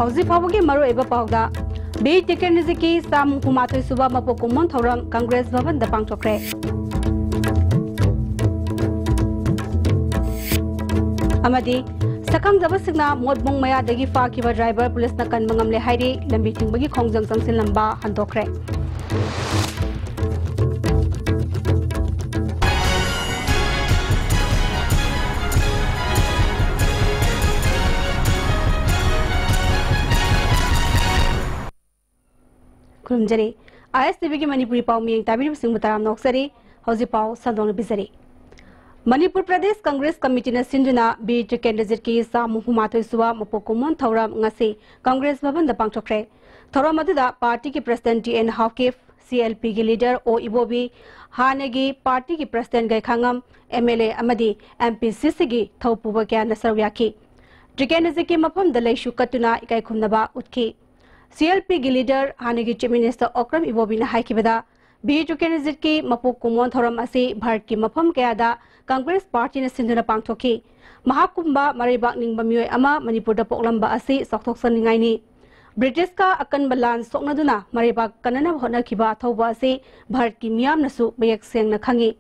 हौजी फावगी मरो एबा पावदा बी टिकेनिजी की साम कुमाथोय सुबा मपो कुमन थौरम कांग्रेस भवन द पांगथोखरे अमदी सकंग दबसिंगना मोदबोंग मयादगी फाकिबा ड्राइवर पुलिस न कन मंगमले हाइरी लंबी थिंगबगी खोंजंग संगसिन लंबा हंदोखरे खुलुमजरी ISTV की मणिपुरी पाव मियंग ताबिर सिंह मुताराम नोक्सरी हौजी पाव संदोंग बिजरी मणिपुर प्रदेश कांग्रेस कमिटी ने सिंजुना बी कैंडिडेट की सामुहुमाथोय सुवा मपोकुमन थौरम ngasi कांग्रेस भवन द पांगथोखरे थौरम अदुदा पार्टी की प्रेसिडेंट टी एन हाकिफ CLP की लीडर ओ इबोबी हानेगी पार्टी की प्रेसिडेंट गैखांगम MLA अमदी MPCC की थौपुबा क्या नसर याकी कैंडिडेट की मफम द लेशु कतुना इकाई खुमनबा उठकी CLP की लीडर हानेगी चीफ मिनिस्टर ओक्रम इबोबी ने हाइकिबदा बी कैंडिडेट की मपो कुमोन थौरम असी भारत की मफम कयादा कांग्रेस पार्टी ने सिंधुना पांगथोकी महाकुंभा मरेबाक निंगबा मियोय अमा मणिपुर द पोकलंबा असी सौथोक्सनिंगाइनी ब्रिटिश का अकनबा लान सोकनदुना मरेबाक कनना होनखिबा थौबा असी भारत की मियामनसु मयक सेंगना खंगी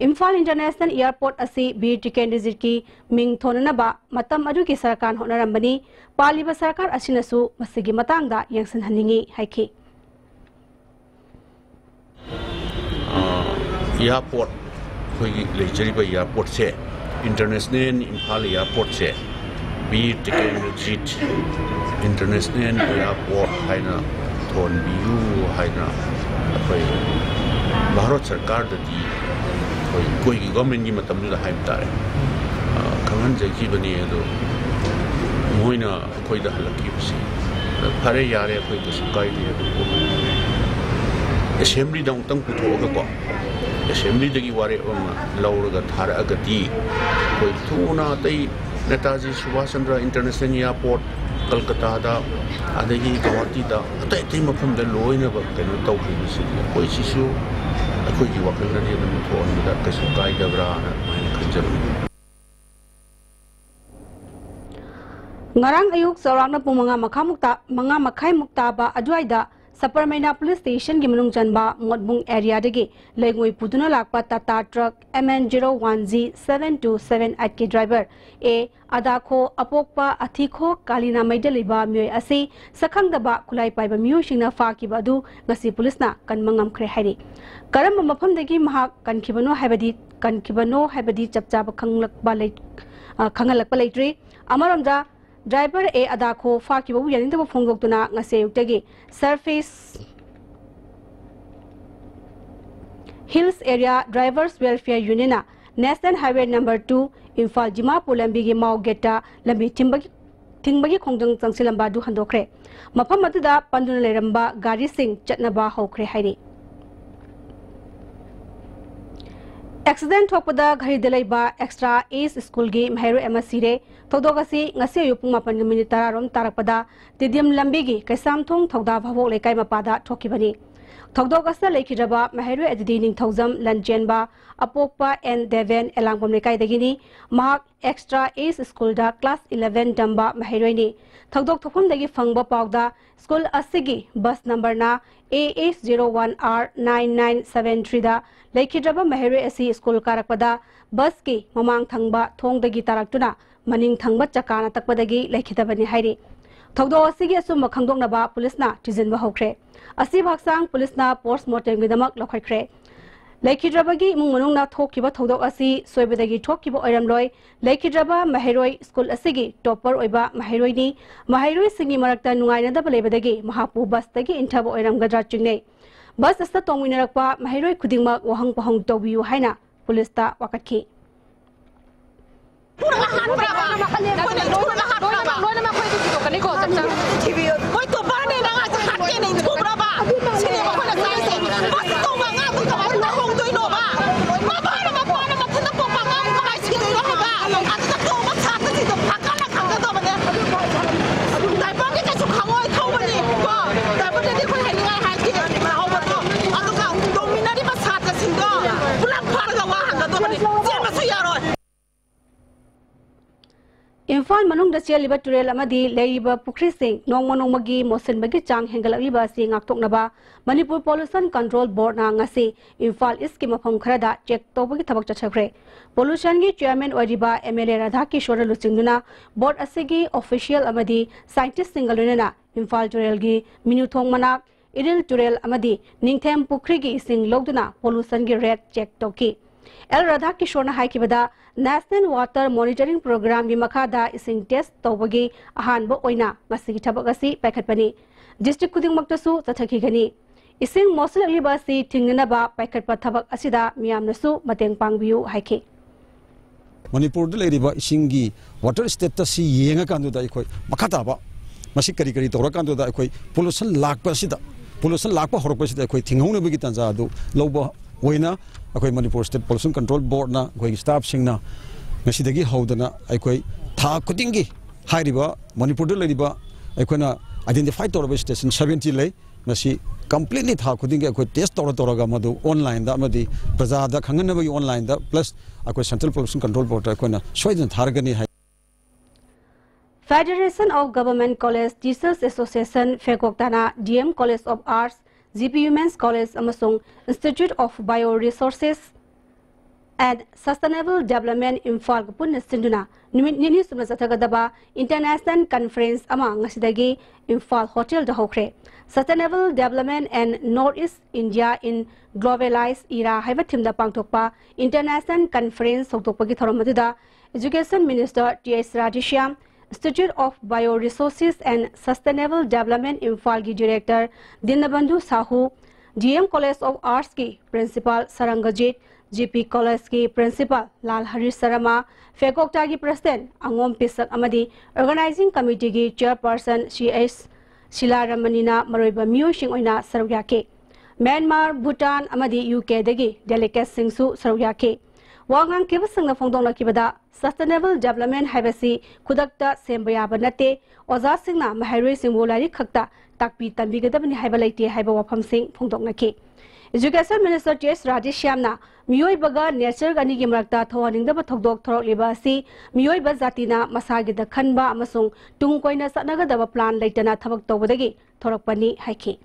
इम्फाल इंटरनेशनल एयरपोर्ट असी बी कैंडिडेट की मिंग थोननबा मतम अदु की सरकार होनरंबनी पालिबा सरकार असिनसु मसिगी मतंगदा यंगसनहनिंगी हाइखी एयरपोर्ट कोई लेजरीबा एयरपोर्ट से इंटरनेशनल इम्फाल एयरपोर्ट से बी कैंडिडेट इंटरनेशनल एयरपोर्ट हाइना थोनबियु हाइना अखोय भारत सरकार ददी कोई गवर्नमेंट की मतम हाइब तारे खंगन जखीबनी अदो मोइना अखोयदा हलकीबसी फरे यारे अखोय दसु काइदे अदो असेंबली दा उतंग पुथोगको असेंबली दगी वारे लौरगा थारअगदी कोई थुना तई नेताजी सुभाष चंद्र इंटरनेशनल एयरपोर्ट कलकत्ता दा अदगी गुवाहाटी दा अतै तै मफम दा लोइना कनो तौखिबसी कोई सिसु अखोई वखलनी अदुम थोनदा कसु काइदब्राना खंजबनी ngarang ayuk saurangna pumanga makhai mukta ba adwaida Saparmaina police station gi manung janba modbung area dagi legoi puduna lakpa tata truck MN01Z7278 ki driver a adakho apokpa athikho kalina maidaliba myoy asi sakhangdaba kulai paiba myoy shingna fa ki badu ngasi police na kanmangam khre hairi karam mafam dagi mahak kankhibano haibadi chapchaba khangalakpa leitri amaramda driver ए अदाखो फाकिबु यानिंदबो फोंगोक्तुना ngase युक्तगी surface hills area drivers welfare union national highway number 2 Imphal Dimapur लंबी की Maui गेटा लंबी थिंगबगी खोंजंग चंगसिलंबा दु हंदोखरे मफम अदुदा पंदुना लेरंबा गाड़ी सिंह चटनबा हौखरे हाइरे एक्सीडेंट थोपदा घरिदा लेबा एक्स्ट्रा एस स्कूल की महरो एमसीरे थौदोगसी ngasi ayupung 8 minute tararom tarakpada tidium lambigi kaisamthong thauda bhavok lekai mapada thokibani thogdogasa lekhiraba mahero edidi ning thaujam lanjenba apokpa and deven elangpom lekai dagini mahak extra ace school da class 11 damba maheroi thogdog thokhum dagi phangba pawda school asigi bus number na AH01R9973 da lekhiraba mahero asi school karakpada bus ki mamang thangba thong dagi taraktuna मनिंग थंगबा चकाना तकपदगी लेखिदबनी हाइरी थौदो असिगी assume खंगदोंनबा पुलिसना थिजिनबा हौख्रे असि भागसांग पुलिसना postmortem गिदमक लखैख्रे लेखिद्रबगी इमुंग मनुंगना थोखिबा थौदो असि सोयबदगी थोखिबा ओइरमलोय लेखिद्रबा महेरोय school असिगी topper ओइबा महेरोय सिंगी मरक्ता नुंगाइनदबा लेबदगी महापु बसदगी इंथबा ओइरमगद्रा चिंगनै बस अस्त तोंगिनरकपा महेरोय खुदिंगमक वहंग पहंग तौबियु हाइना पुलिसता वाकटखि Imphal manung da cheliba turel amadi leiba pukri sing nongmagi mosin bagi chang hengalakliba si ngaktoknaba Manipur Pollution Control Board na ngasi Imphal East ki mafam kharada check tobagi thabak chachakre pollution gi chairman oiriba MLA Radha Kishore luchingduna board asigi official amadi scientist singalunena Imphal turel gi minuthong manak iril turel amadi ningthem pukri gi sing logduna pollution gi red check toki El Radha Kishore na haikibada National Water Monitoring Program gi makhada ising test tawbagi ahanba oina masigi thabak asi paikhatpani district kuding maktasu chathaki gani ising mosul liba si thingnaba paikhatpa thabak asida miyamnasu mateng pangbiu haike Manipur de leriba isingi water status si yenga kandu da ikoi makhata ba masi kari kari tora kandu da ikoi pollution lakpa sida pollution lakpa horokpa sida ikoi thinghong bagi tanja adu loba oina akoi Manipur State Pollution Control Board na akoi staff singna ngasidagi haudana akoi tha kudingi hairiba Manipur de leriba aikoina identify toraba station 70 lay ngasi completely tha kudingi akoi test toraga madu online da amadi praja da khangana bagi online da plus akoi Central Pollution Control Board aikoina soidan thargani hai Federation of Government College Teachers Association Fekoktana DM College of Arts GP Women's College amasung Institute of Bioresources and Sustainable Development Imphal punna sinduna numit nini sumna sathagadaba international conference ama ngasidagi Imphal Hotel da hokre Sustainable Development and Northeast India in Globalized Era haiba thimda pangthokpa international conference hokthokpagi thoramada Education Minister T.S. Radhishyam Institute of Bioresources and Sustainable Development Imphal ki Director Dinabandhu Sahu, DM College of Arts ki Principal Sarangajit, GP College ki Principal Lal Harish Sarama, Fekokta ki President Angom Pisak Amadi, Organizing Committee ki Chairperson CS Shila Ramanina Maroiba Miyo Shingoina Sarugyake, Myanmar, Bhutan Amadi UK dagi Delegate Singsu Sarugyake. Wangang kibasang na fongdong lakibada Sustainable Development haibasi kudakta sembaya banate oza singna mahairoi singbolari khakta takpi tambigadabani haibalaite haiba wafam sing fongdong naki Education Minister T.S. Radhishyamna miyoi baga nature gani gi marakta thowaningdaba thokdok thorok liba asi miyoi ba zatina masagi da khanba amasung tungkoina satnagadaba plan leitana thabak tawbadagi thorakpani haiki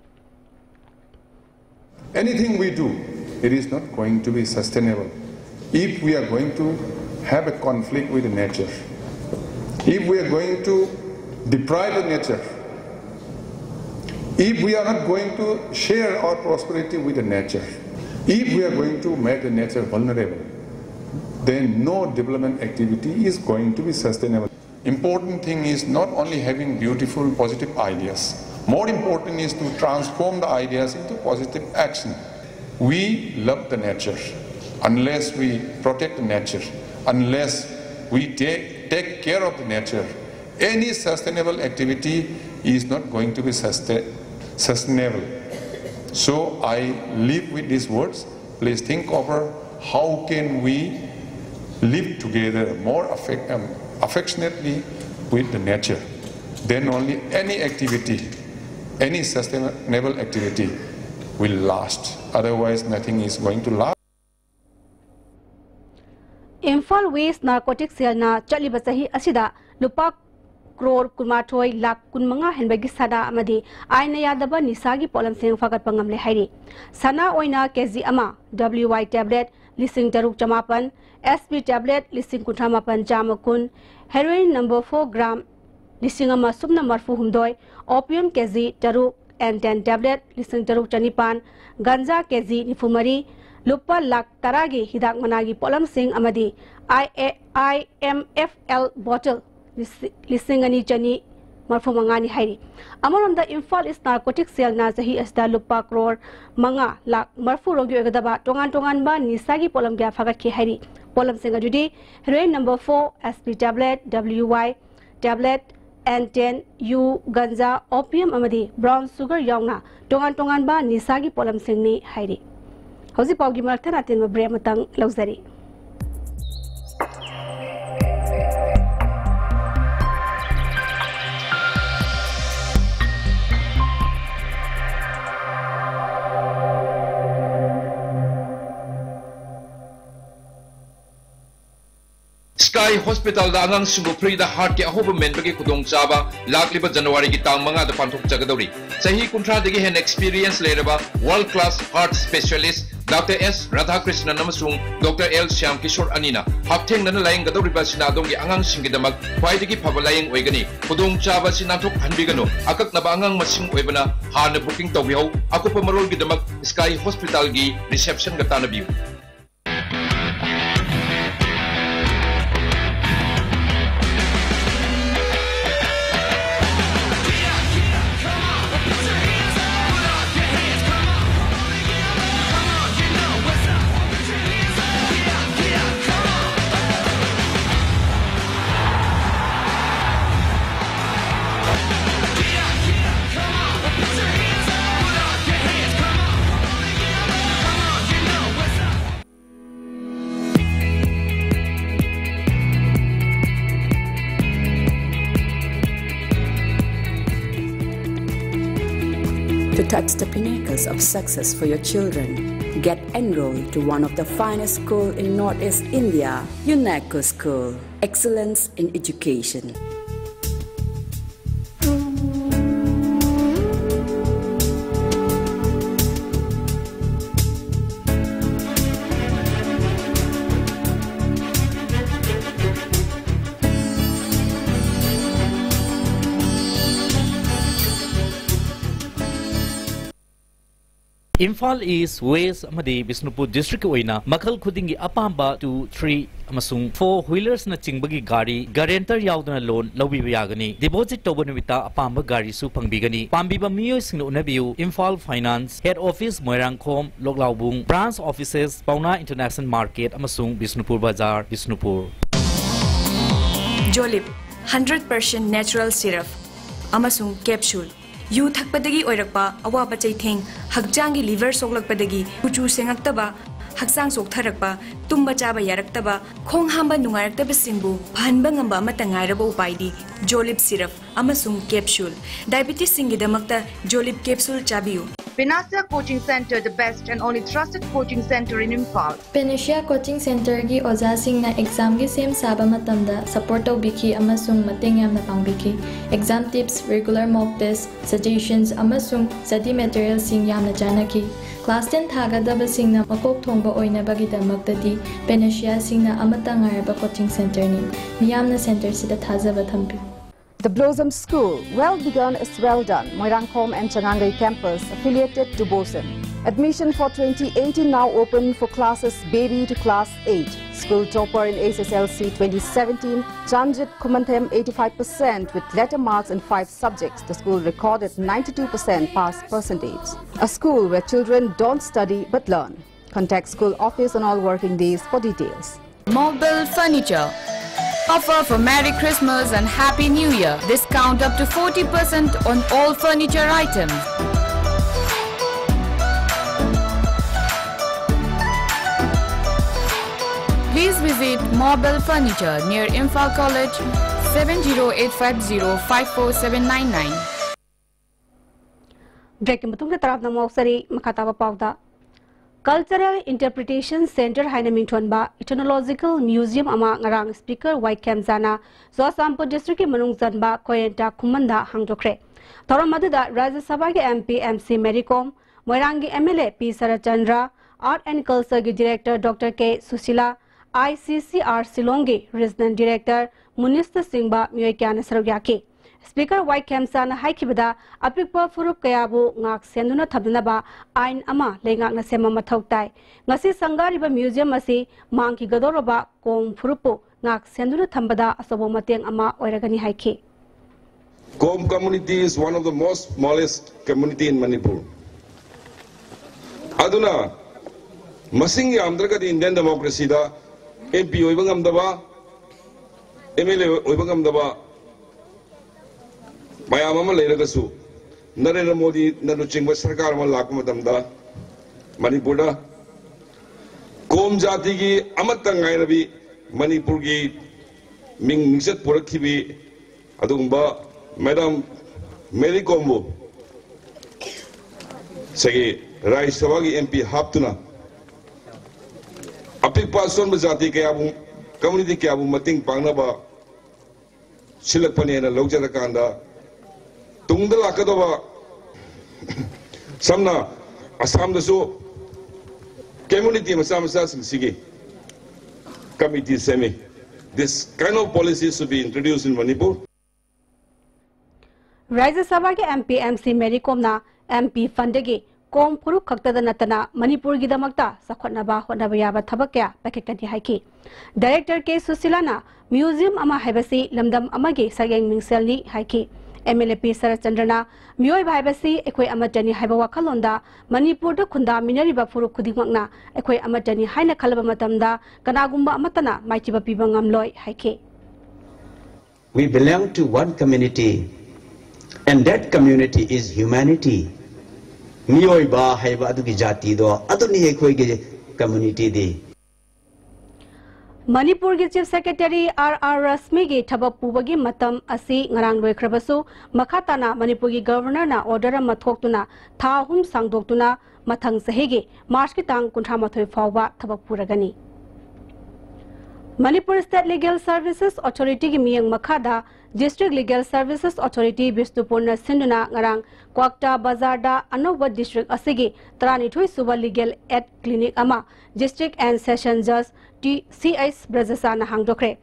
Anything we do, it is not going to be sustainable if we are going to have a conflict with nature, if we are going to deprive the nature, if we are not going to share our prosperity with the nature, if we are going to make the nature vulnerable, then no development activity is going to be sustainable. Important thing is not only having beautiful, positive ideas. More important is to transform the ideas into positive action. We love the nature. Unless we protect the nature, unless we take care of the nature, any sustainable activity is not going to be sustainable. So I live with these words. Please think over how can we live together more affectionately with the nature. Then only any activity, any sustainable activity will last. Otherwise nothing is going to last. Imphal West Narcotic Cell na chaliba sahi asida lupa crore kumathoi lakh kunmanga henbagi sada amadi aina yadaba nisagi polam seng fagat pangamle hairi sana oina kg ama WY tablet lising taruk chamapan SP tablet lising kuthamapan chamakun heroin number 4 gram lising ama subna marfu humdoi opium kg taruk N10 tablet lising taruk chanipan ganja kg nifumari Lupa lakh taragi hidak managi polam sing amadi IMFL bottle lising ani chani marfu mangani hairi amaram da Imphal is narcotic cell na sahi asda lupa crore manga lakh marfu rogi ogadaba tongan ba nisagi polam gya fagat ki hairi polam sing adudi heroin number 4 SP tablet WY tablet N10 U ganja opium amadi brown sugar yauna tongan ba nisagi polam sing ni hairi Hausi paugi marakta natin mabre matang lauzari. Sky Sky Hospital da angang singo free da heart ke ahoba men bagi kudong chaba lakliba January ki tang manga da panthok jagadori sahi kuntra degi hen experience leraba world class heart specialist Dr. S. Radhakrishnan namasung Dr. L. Shyam Kishore Anina haptheng nana laying gadori basina dongi angang singi damak khwaidagi phaba laying oigani kudong chaba sinathok hanbigano akak na ba angang masing oibana hana booking tawbiho akupa marol gi damak Sky Hospital gi reception gata na biu. To touch the pinnacles of success for your children, get enrolled to one of the finest schools in Northeast India, UNESCO School. Excellence in education. Imphal East, West, Amadi, Bisnupur District Oina, Makal Kudingi Apamba 2-3 Amasung 4-wheelers na Chingbagi Gari, Guarantor Yaudana loan, Lobi Yagani, Deposit Tobanavita Apamba Gari Supang Bigani, Pambiba Mio Sing Unabiu, Imphal Finance, Head Office Moirangkom, Loglaubung, Branch Offices, Pauna International Market, Amasung Bisnupur Bazaar, Bisnupur. Jolip 100% natural syrup, Amasung capsule. Yu thakpadagi oirakpa awaba chaitheng hakjangi liver soglakpadagi kuchu sengakta haksang soktharakpa tumba chaba yaraktaba khong hamba nungaraktaba singbu phanba ngamba amata ngairaba upaidi Jolip syrup amasung capsule diabetes singidamakta Jolip capsule chabiu. Panacea Coaching Center, the best and only trusted coaching center in Imphal. Panacea Coaching Center gi oza singna exam gi sem saba matamda support tawbiki amasung mateng yamna pangbiki. Exam tips, regular mock tests, suggestions amasung study materials sing yamna janaki. Class 10 thagadaba singna makok thongba oina bagidamaktadi Panacea singna amata ngaraba coaching center ni. Miyamna center sida thajaba thampi. The Blossom School, well begun is well done. Moirangkom and Changangai campus, affiliated to Boson. Admission for 2018 now open for classes baby to class 8. School topper in SSLC 2017, Janjit Kumantem 85% with letter marks in 5 subjects. The school recorded 92% pass percentage. A school where children don't study but learn. Contact school office on all working days for details. Mobile Furniture. Offer for Merry Christmas and Happy New Year. Discount up to 40% on all furniture items. Please visit Mobile Furniture near Imphal College, 70850-54799. Breaking Matunga Tarabna Moksari, Makatava Pauda. Cultural Interpretation Center Hainaming Tonba, Ethnological Museum Ama Ngarang Speaker White Kamzana, Zoasampo District Manung Zanba, Koyenta Kumanda Hangdokre. Thoramada Rajya Sabha MP MC Mericom, Moirangi MLA P Sarachandra, Art and Culture Director Dr. K Susila, ICCR Silongi, Resident Director Munista Singba Muekiana Sarogyaki. Speaker White Kamsana Haikibada, Apikpa Furuk Kayabu, Ngak Senduna Tabnaba, Ain Ama, Lengak Nasema Matautai, Nasi Sangariba Museum Masi, Manki Gadoroba, Kong Furupu, Ngak Senduna Tambada, Asobo Mateng Ama, Oiragani Haiki. Kom community is one of the most smallest community in Manipur. Aduna, Masingi Amdraka the Indian democracy da, MP Oibangamdaba, MLA Oibangamdaba, Mayamama Leragasu, Narendra Modi, Naruching Sarkar Malakamatamda, Manipura, Kom Jatigi, Amatangairabi, Manipurgi, Ming Mixet Purakibi, Adumba, Madam Mary Combo, Sagi, Rai Savagi MP Haptuna, Apik Pason Bazati Kayabu, community kya bu mating pangna ba silak pani na lojada kanda tungda lakada ba samna asam da so community masa sigi committee semi this kind of policies should be introduced in Manipur. Rajya Sabha ke MP MC Mary Kom na MP fundage kom puru khakta da natana Manipur gi damakta sakhotna ba hotna ba yaba thabak kya pakekani haiki Director K Susila na museum ama haibasi lamdam amage sageng mingsel ni haiki MLP Sarachandrana mioi haibasi ekoi amatani haiba wakhalonda Manipur da khunda minari ba puru khudingmakna ekoi amatani haina khalaba matamda kanagumba amatana maichiba piba ngamloi haiki. We belong to one community, and that community is humanity. Mioi ba haiba adugi jati do aduni ekoi ge community de. Manipur ki Chief Secretary R.R. Rasmi ki thabak pubagi matam asi ngarang loikhrabasu makhatana Manipur ki Governor na order ama thoktuna tha hum sangdoktuna mathang sahegi March ki tang 38 fawba thabak puragani. Manipur State Legal Services Authority ki miyang makhada District Legal Services Authority Bisnupurna Sinduna ngarang Kwakta Bazar da Anoba District asigi Tranithoi Suba Legal Aid Clinic ama District and Session Judge TCS Brazasana hangdokre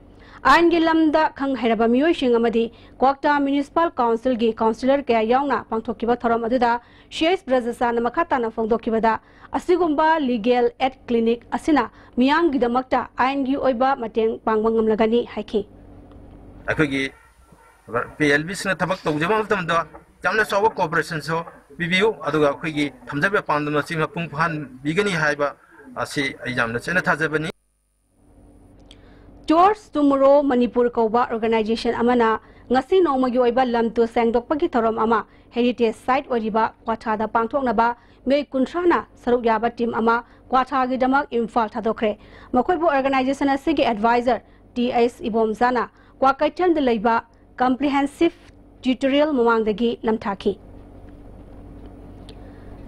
Ain gi lamda khang hairaba miyoi shing amadi Kwakta Municipal Council gi councillor kaya yaungna pangthokiba thorom aduda CS Brazasana makhatana phongdokibada asigumba Legal Aid Clinic asina miyang gi damakta ain gi oiba mateng pangbangam lagani haiki akhoi PLB sina thabak tawjaba matamda jamna sawa cooperation so bibiu aduga akhoi gi thamjabe pandana singha pung phan bigani haiba asi jamna chena thajabani. Towards Tomorrow Manipur Kauba Organization amana ngasi nongmagi oiba lamtu sengdokpagi thorom ama heritage site oriba kwatha da pangthoknaba mei kuntrana saruk yaba team ama kwatha gi damak Imphal thadokre makoibu organization asigi advisor TS Ibomzana kwakaitan de leiba comprehensive tutorial mamangdagi lamthaki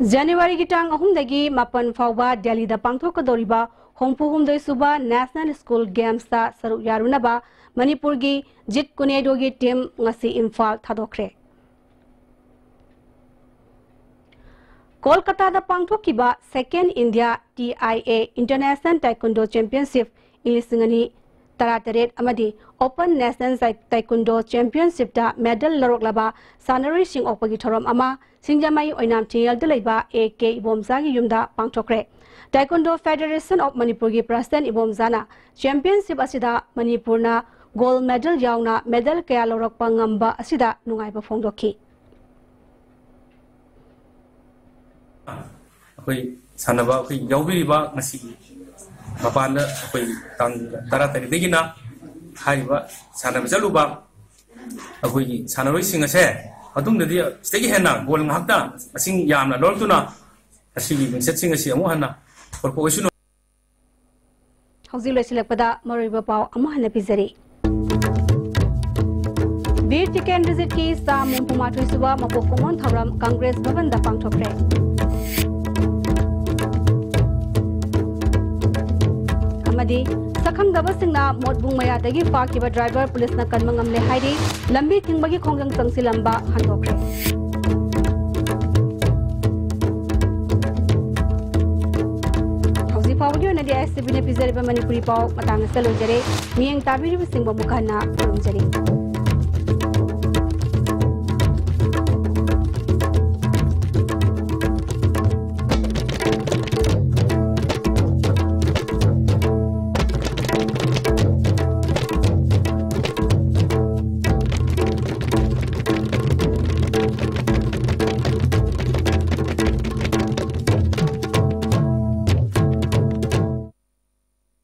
January gi tang ahumdagi mapan fawba Delhi da pangthokadoriba Hongpu Humdoi Suba National School Games ta saruk yarunaba Manipur gi Jit Kunedo gi team ngasi Imphal thadokre Kolkata da pangthokiba Second India TIA International Taekwondo Championship ilisingani Tarateret amadi Open National Taekwondo Championship da medal laroklaba sanari sing okpagi thorom ama singjamai oinam chiyal delaiba AK Ibomzagi yumda pangthokre Taekwondo Federation of Manipur ki President Ibomzana Championship asida Manipurna gold medal yauna medal kaya lorokpa ngamba asida nungaiba phongdokhi akoi sanaba akoi yaubiriba ngasi mapanda akoi tang taratari degina haiba sanaba jaluba akoi sanaroi singase adungdadi stegi henna gol ngakta asing yamna lortuna asigi setting asi amu hanna corporation Hauzi loisilakpada mariba paw amu hanna pizari Bir chicken visit ki sa mumpuma thuisuba mapofomon tharam Congress Bhavan da pangthokre amadi sakhang daba singna modbung maya dagi fakiba driver police na kanmangam le hairi lambi thingbagi khongjang changsi lamba handokre hauzi pawdi na di SCB ne pizari ba Manipuri paw matang salo jare miyang tabiri singba mukhana rumjari